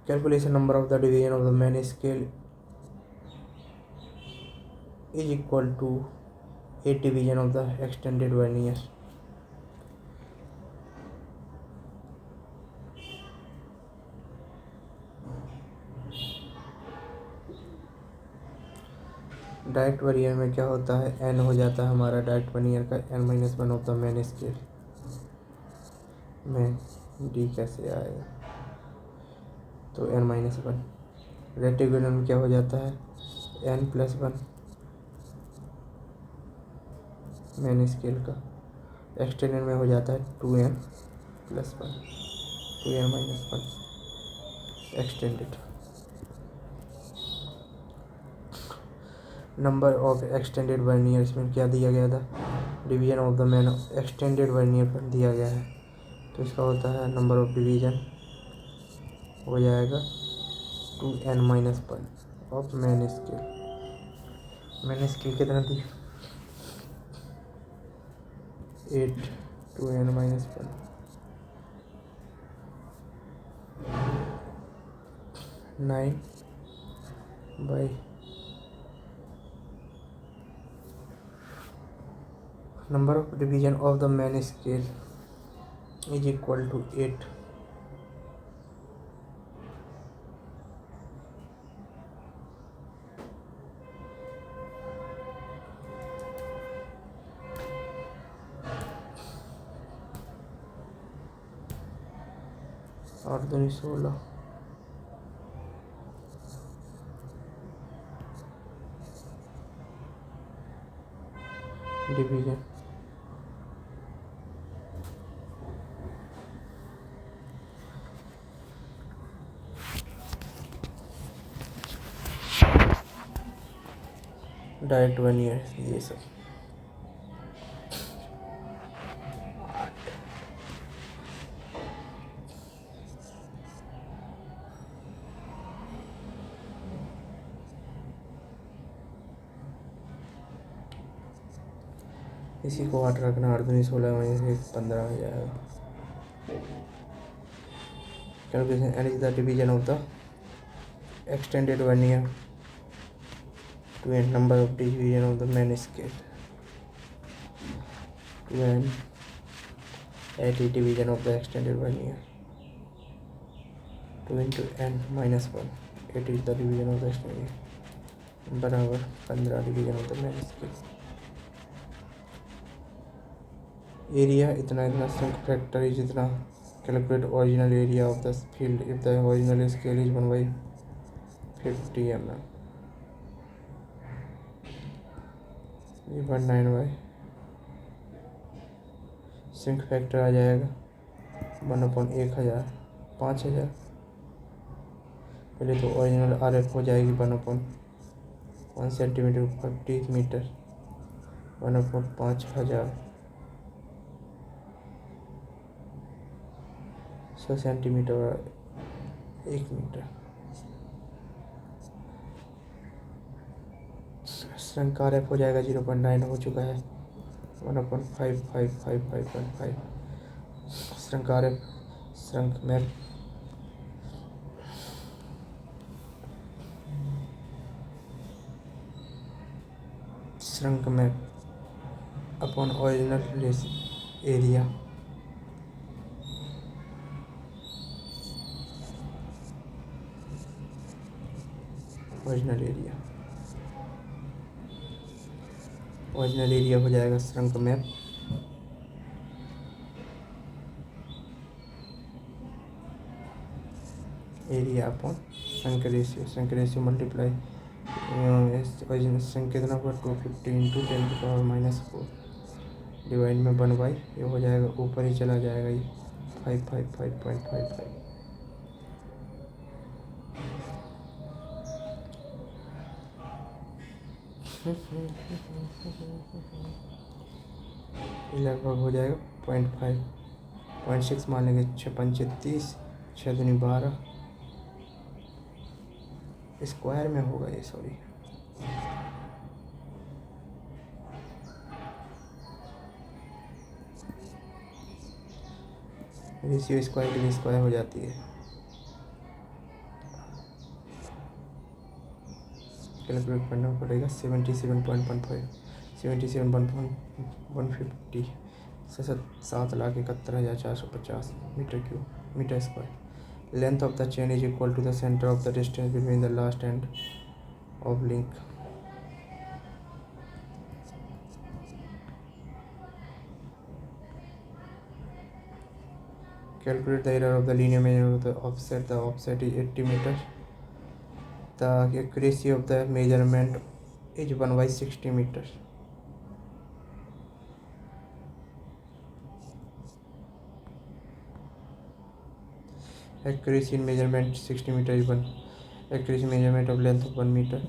Calculation number of the division of the main scale is equal to 8 division of the extended vernier. Direct vernier में क्या होता है, n हो जाता है हमारा डायरेक्ट वर्नियर का n-1 of the main scale. में डी कैसे आएगा, तो n-1। रेक्टेंगुलर में क्या हो जाता है, n+1 मेन स्केल का। एक्सटेंडेड में हो जाता है 2n+1, 2n-1 extended. Number of extended vernier, इसमें क्या दिया गया था, division of the man extended vernier पर दिया गया है, तो इसका होता है नंबर ऑफ डिवीजन हो जाएगा 2n-1 of main scale. Main scale कितना थी, 8, 2n-1 9 number of division of the main scale is equal to 8। और 16 डिवीजन डायरेक्ट वर्नियर, ये सब। इसी को 8 रखना, 8 दूनी 16 में से 15 हो जाएगा। Calculation, and is the division of the extended vernier to n number of division of the main scale, to n 80 division of the extended vernier, 2 into n-1, 8 is the division of the extended बराबर 15 division of the main scale. Area इतना इतना, sink factor is इतना। Calculate original area of the field if the original scale is 1/50 mm, ये 19 sink factor आ जाएगा 1/1000, 5000। पहले तो original RF हो जाएगी 1/1 centimetre 50 metre, 1/5000, 100 centimetre 1 metre. Shrunk RF हो जाएगा 0.9 हो चुका है, 1/5555.5। Shrunk RF, shrunk map, shrunk map upon original area, original area, original area हो जाएगा shrunk map area upon shrunk ratio, shrunk ratio multiply original shrunk कितना हुआ 250 इंटू 10⁻⁻4 डिवाइड में 1/, ये हो जाएगा ऊपर ही चला जाएगा, ये 555.55। लगभग हो जाएगा 0.5, 0.6 मान लेंगे, 6×5 = 30, 6 दूनी 12 स्क्वायर में होगा ये, सॉरी। रेशियो स्क्वायर के लिए स्क्वायर हो जाती है। कैलकुलेट करना पड़ेगा 77.15, 77.150 से 7,71,450 metre square. Length of the chain is equal to the centre of the distance between the last end of link. Calculate the error of the linear measurement of the offset. The offset is 80 meters. The accuracy of the measurement is 1/60 meters. Accuracy in measurement 60 meter is 1. Accuracy measurement of length of 1 meter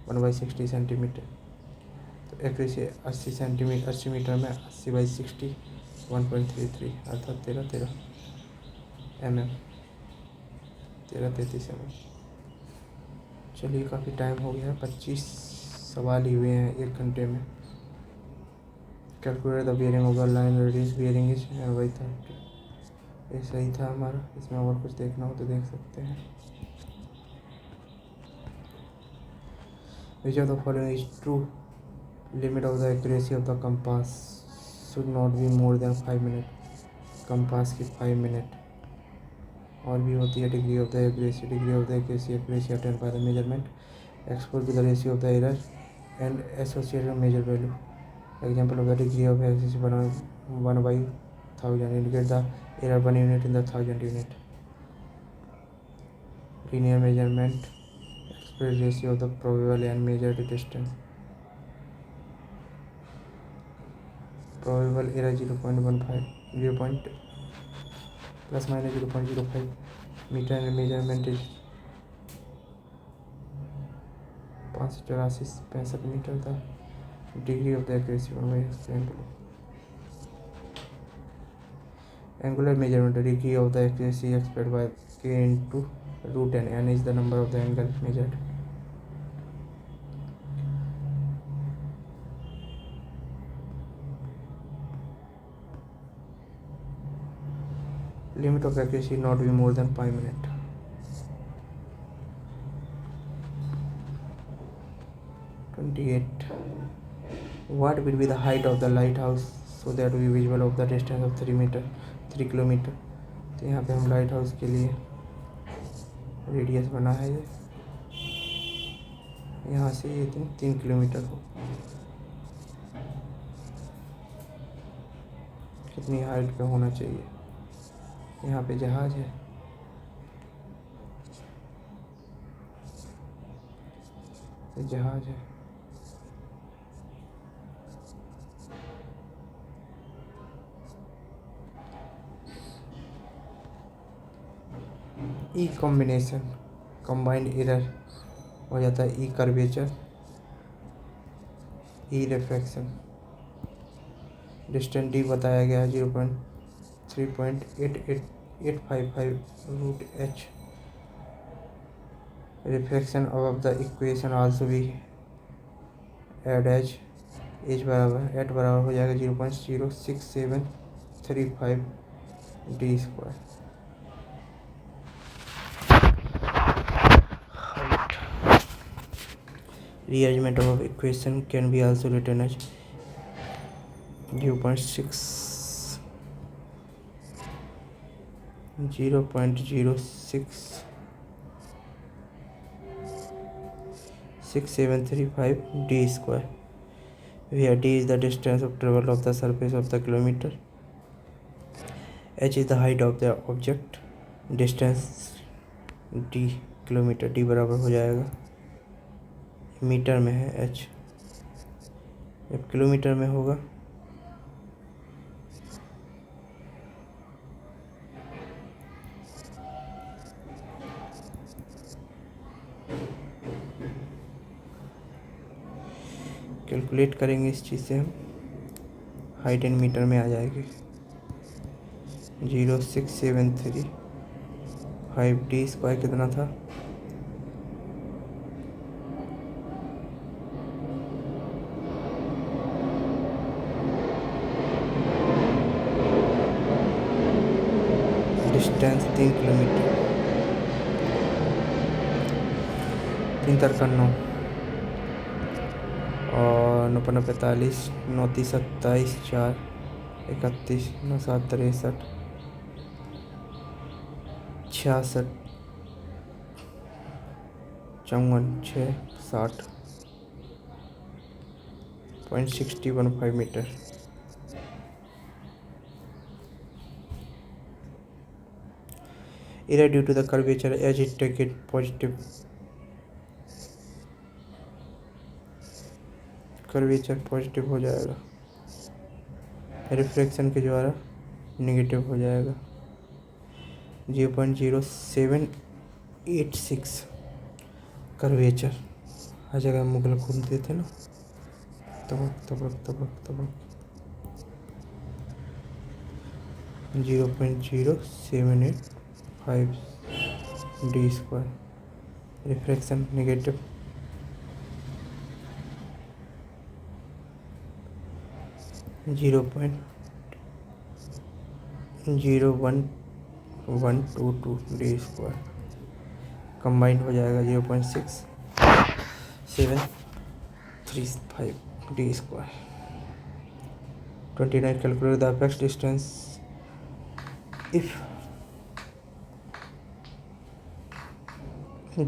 1/60 centimetre. तो accuracy 80 centimetre 80 metre में 80/60 1.33 अर्थात 13 mm 13-33 mm. चलिए काफ़ी time हो गया है, 25 सवाल ही हुए हैं 1 घंटे में. Calculate the bearing of the line radius bearing is by 30. ये सही था हमारा. इसमें और कुछ देखना हो तो देख सकते हैं. Which of the following is true? Limit of the accuracy of the compass should not be more than 5 minutes. Compass की 5 मिनट. और भी होती है degree of the accuracy. Degree of the accuracy attend by the measurement expose to the ratio of the error and associated measure value. Example of the degree of accuracy 1/1000 indicate the error 1 unit in the 1000 unit. Linear measurement express ratio of the probable and measured distance. Probable error 0.15 0. plus minus 0.05 meter and measurement is 584-65 meter. The degree of the accuracy 1/1000. Angular measurement. The degree of the accuracy expressed by k into root n. N is the number of the angle measured. Limit of accuracy not be more than 5 minutes. 28. What will be the height of the lighthouse so that we visible of the distance of 3 kilometre. तो यहाँ पे हम light house के लिए radius बना है ये. यहाँ से ये 3 किलोमीटर हो. कितनी हाइट पे होना चाहिए. यहाँ पे जहाज है. ये जहाज है. ई कॉम्बिनेशन कंबाइंड एरर हो जाता है E curvature E refraction. Distance D बताया गया है 0.38855 root H. Refraction of the equation also भी एड एच बराबर हो जाएगा 0.06735 D square. Rearrangement of equation can be also written as 0.066735 d square, where d is the distance of travel of the surface of the kilometer, h is the height of the object, distance d kilometre. d बराबर हो जाएगा metre में है h. जब kilometre में होगा calculate करेंगे इस चीज़ से हम. हाइट इन मीटर में आ जाएगी 0.6735 डी स्क्वायर. कितना था डिस्टेंस 3 किलोमीटर. 3 तरका 9 और 9 45 9 30 27 4 31 9 7 63 66 54 6 60.6015 metre. error due to the curvature as it take it positive curvature positive हो जाएगा, रिफ्रैक्शन के द्वारा नेगेटिव हो जाएगा। 0.0786 कर्वेचर हर जगह मुगल घूमते थे ना, तबक तबक तबक तबक 0.0785 D square, refraction negative 0.01122 D square, combined हो जाएगा 0.6735 D square. 29 calculate the apex distance if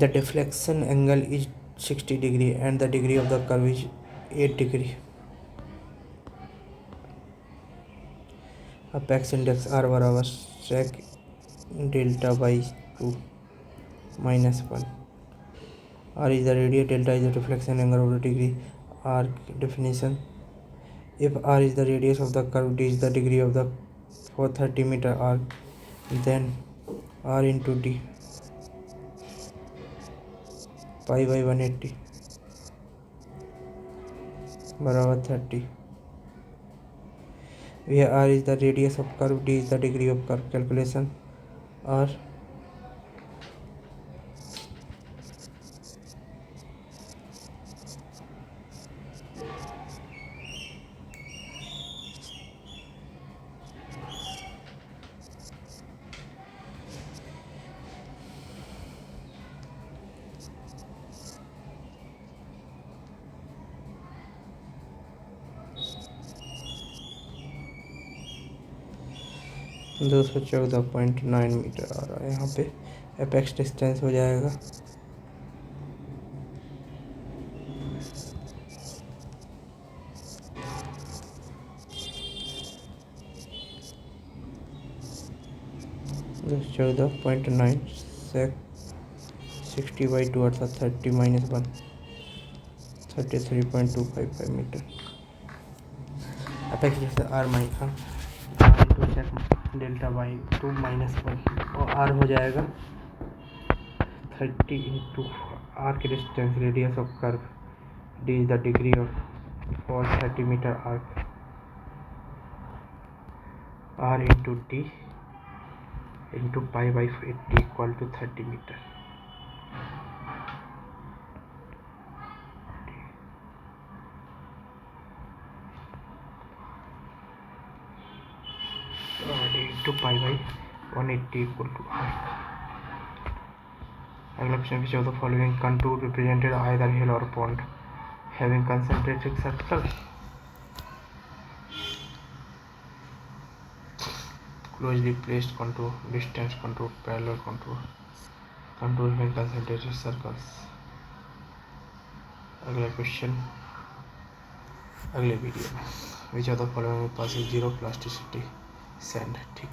the deflection angle is 60 degree and the degree of the curve is 8 degree. Apex index r बराबर sec delta by 2 minus 1. R is the radius, delta is the deflection angle of the degree. R definition: if r is the radius of the curve, d is the degree of the 430 meter arc, then r into d pi by 180 बराबर 30, where r is the radius of curve, d is the degree of curve. Calculation: r दो सौ 214.9 metre आ रहा है। यहाँ पे apex distance हो जाएगा 214.9 sec 60/2 अर्थात 30 - 1 33.255 मीटर। Apex distance r minus delta by 2 - 1 और r हो जाएगा 30 इंटू r की distance, radius of curve, d is the degree of for 30 metre arc, r into d into pi by 80 equal to 30 metre. Into pi by 180 equal to r। अगला question, which of the following contour represented either hill or pond having concentrated circle? Closely placed contour, distance contour, parallel contour, contour having concentrated circles। अगला question अगले video में, विच of the following passes zero plasticity sand. ठीक।